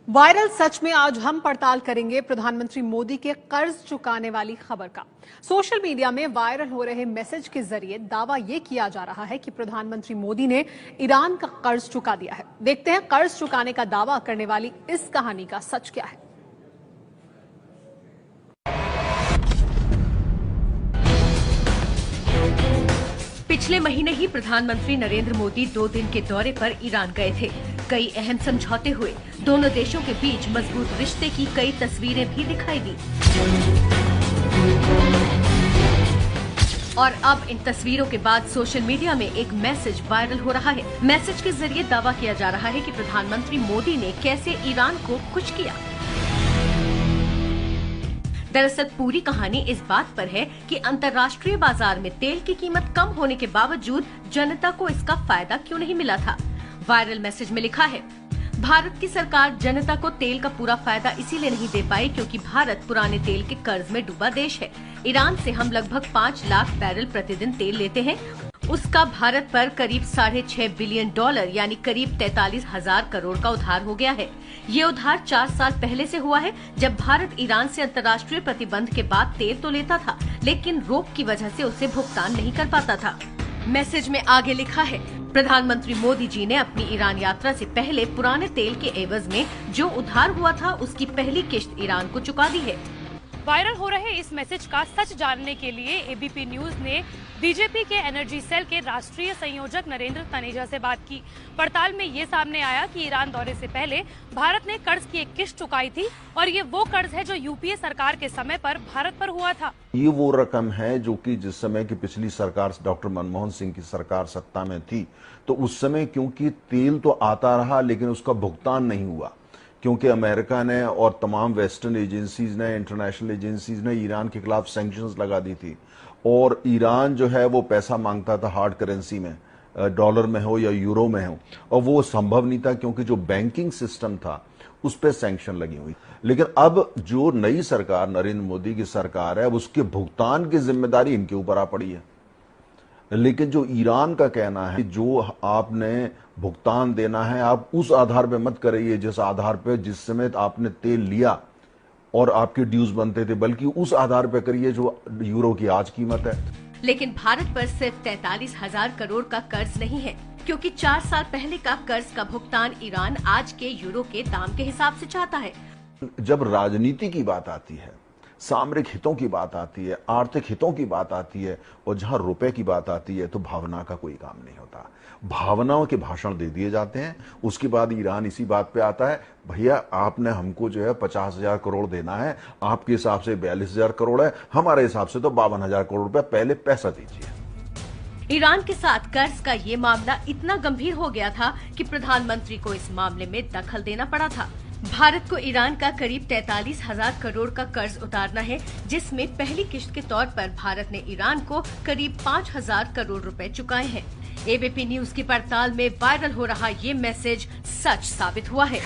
Viral सच में आज हम पड़ताल करेंगे प्रधानमंत्री मोदी के कर्ज चुकाने वाली खबर का। सोशल मीडिया में वायरल हो रहे मैसेज के जरिए दावा यह किया जा रहा है कि प्रधानमंत्री मोदी ने ईरान का कर्ज चुका दिया है। देखते हैं कर्ज चुकाने का दावा करने वाली इस कहानी का सच क्या है। पिछले महीने ही प्रधानमंत्री नरेंद्र मोदी 2 दिन के दौरे पर ईरान गए थे। कई अहम समझौते हुए, दोनों देशों के बीच मजबूत रिश्ते की कई तस्वीरें भी दिखाई दी। और अब इन तस्वीरों के बाद सोशल मीडिया में एक मैसेज वायरल हो रहा है। मैसेज के जरिए दावा किया जा रहा है कि प्रधानमंत्री मोदी ने कैसे ईरान को खुश किया। दरअसल पूरी कहानी इस बात पर है कि अंतर्राष्ट्रीय बाजार में तेल की कीमत कम होने के बावजूद जनता को इसका फायदा क्यों नहीं मिला था। वायरल मैसेज में लिखा है, भारत की सरकार जनता को तेल का पूरा फायदा इसीलिए नहीं दे पाई क्योंकि भारत पुराने तेल के कर्ज में डूबा देश है। ईरान से हम लगभग 5 लाख बैरल प्रतिदिन तेल लेते हैं। उसका भारत पर करीब $6.5 बिलियन यानी करीब 43,000 करोड़ का उधार हो गया है। ये उधार 4 साल पहले से हुआ है, जब भारत ईरान से अंतर्राष्ट्रीय प्रतिबंध के बाद तेल तो लेता था, लेकिन रोक की वजह से उसे भुगतान नहीं कर पाता था। मैसेज में आगे लिखा है, प्रधानमंत्री मोदी जी ने अपनी ईरान यात्रा से पहले पुराने तेल के एवज में जो उधार हुआ था उसकी पहली किश्त ईरान को चुका दी है। वायरल हो रहे इस मैसेज का सच जानने के लिए एबीपी न्यूज ने बीजेपी के एनर्जी सेल के राष्ट्रीय संयोजक नरेंद्र तनेजा से बात की। पड़ताल में ये सामने आया कि ईरान दौरे से पहले भारत ने कर्ज की एक किश्त चुकाई थी और ये वो कर्ज है जो यूपीए सरकार के समय पर भारत पर हुआ था। ये वो रकम है जो कि जिस समय की पिछली सरकार डॉक्टर मनमोहन सिंह की सरकार सत्ता में थी, तो उस समय क्योंकि तेल तो आता रहा लेकिन उसका भुगतान नहीं हुआ, क्योंकि अमेरिका ने और तमाम वेस्टर्न एजेंसीज ने, इंटरनेशनल एजेंसीज ने ईरान के खिलाफ सैंक्शंस लगा दी थी और ईरान जो है वो पैसा मांगता था हार्ड करेंसी में, डॉलर में हो या यूरो में हो, और वो संभव नहीं था क्योंकि जो बैंकिंग सिस्टम था उस पर सैंक्शन लगी हुई। लेकिन अब जो नई सरकार नरेंद्र मोदी की सरकार है, उसके भुगतान की जिम्मेदारी इनके ऊपर आ पड़ी है। लेकिन जो ईरान का कहना है, जो आपने भुगतान देना है आप उस आधार पे मत करिए जिस आधार पे जिस समय आपने तेल लिया और आपके ड्यूज बनते थे, बल्कि उस आधार पे करिए जो यूरो की आज कीमत है। लेकिन भारत पर सिर्फ 43,000 करोड़ का कर्ज नहीं है, क्योंकि 4 साल पहले का कर्ज का भुगतान ईरान आज के यूरो के दाम के हिसाब से चाहता है। जब राजनीति की बात आती है, सामरिक हितों की बात आती है, आर्थिक हितों की बात आती है और जहां रुपए की बात आती है तो भावना का कोई काम नहीं होता। भावनाओं के भाषण दे दिए जाते हैं। उसके बाद ईरान इसी बात पे आता है, भैया आपने हमको जो है 50,000 करोड़ देना है, आपके हिसाब से 42,000 करोड़ है, हमारे हिसाब से तो 52,000 करोड़ रुपए, पहले पैसा दीजिए। ईरान के साथ कर्ज का ये मामला इतना गंभीर हो गया था कि प्रधानमंत्री को इस मामले में दखल देना पड़ा था। भारत को ईरान का करीब 43,000 करोड़ का कर्ज उतारना है, जिसमें पहली किश्त के तौर पर भारत ने ईरान को करीब 5,000 करोड़ रुपए चुकाए हैं। एबीपी न्यूज की पड़ताल में वायरल हो रहा ये मैसेज सच साबित हुआ है।